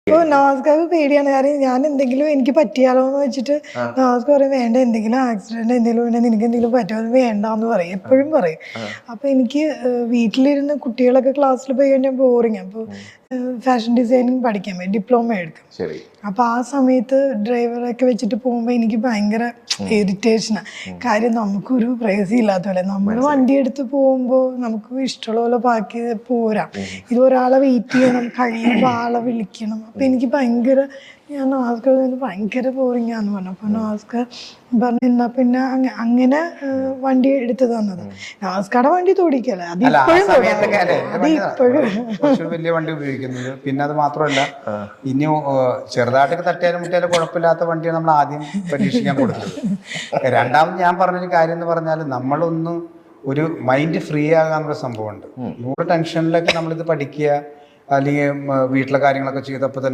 ഇപ്പൊ നവാസ്കാർക്ക് പേടിയാണ്. കാരണം ഞാൻ എന്തെങ്കിലും എനിക്ക് പറ്റിയാലോ എന്ന് വെച്ചിട്ട് നവാസ്ക പറയും വേണ്ട, എന്തെങ്കിലും ആക്സിഡന്റ് എന്തെങ്കിലും വേണ്ട, നിനക്ക് എന്തെങ്കിലും പറ്റുമോ, അത് വേണ്ടാന്ന് പറയും, എപ്പോഴും പറയും. അപ്പൊ എനിക്ക് വീട്ടിലിരുന്ന് കുട്ടികളൊക്കെ ക്ലാസ്സിൽ പോയി കഴിഞ്ഞാൽ ബോറിങ്. അപ്പൊ ഫാഷൻ ഡിസൈനിങ് പഠിക്കാൻ പോയി, ഡിപ്ലോമ എടുക്കും. അപ്പൊ ആ സമയത്ത് ഡ്രൈവറൊക്കെ വെച്ചിട്ട് പോകുമ്പോ എനിക്ക് ഭയങ്കര ഇറിറ്റേഷനാണ്. കാര്യം നമുക്കൊരു പ്രൈവസി ഇല്ലാത്ത പോലെ, നമ്മൾ വണ്ടി എടുത്ത് പോകുമ്പോ നമുക്ക് ഇഷ്ടമുള്ള പോലെ പാർക്ക് ചെയ്ത് പോരാ. ഇത് ഒരാളെ വെയിറ്റ് ചെയ്യണം, കഴിയുമ്പോൾ ആളെ വിളിക്കണം. അപ്പൊ എനിക്ക് ഭയങ്കര, ഞാൻ നവാസ്ക ഭയങ്കര ബോറിംഗ് ആന്ന് പറഞ്ഞു. അപ്പൊ നവാസ്ക പറഞ്ഞു എന്നാ പിന്നെ അങ്ങനെ വണ്ടി എടുത്തു തന്നത്. നവാസ്കയുടെ വണ്ടി തോടിക്കല, അതിപ്പോഴും വലിയ വണ്ടി ഉപയോഗിക്കുന്നത്. പിന്നെ അത് മാത്രമല്ല, ഇനി ചെറുതായിട്ടൊക്കെ തട്ടിയാലും മുട്ടിയാലും കുഴപ്പമില്ലാത്ത വണ്ടിയാണ് നമ്മൾ ആദ്യം പരീക്ഷിക്കാൻ കൊടുത്തത്. രണ്ടാമത് ഞാൻ പറഞ്ഞൊരു കാര്യം എന്ന് പറഞ്ഞാൽ, നമ്മളൊന്ന് ഒരു മൈൻഡ് ഫ്രീ ആകാന്നൊരു സംഭവമുണ്ട്. 100 ടെൻഷനിലൊക്കെ നമ്മളിത് പഠിക്കുക അല്ലെങ്കിൽ വീട്ടിലെ കാര്യങ്ങളൊക്കെ ചെയ്തപ്പോൾ തന്നെ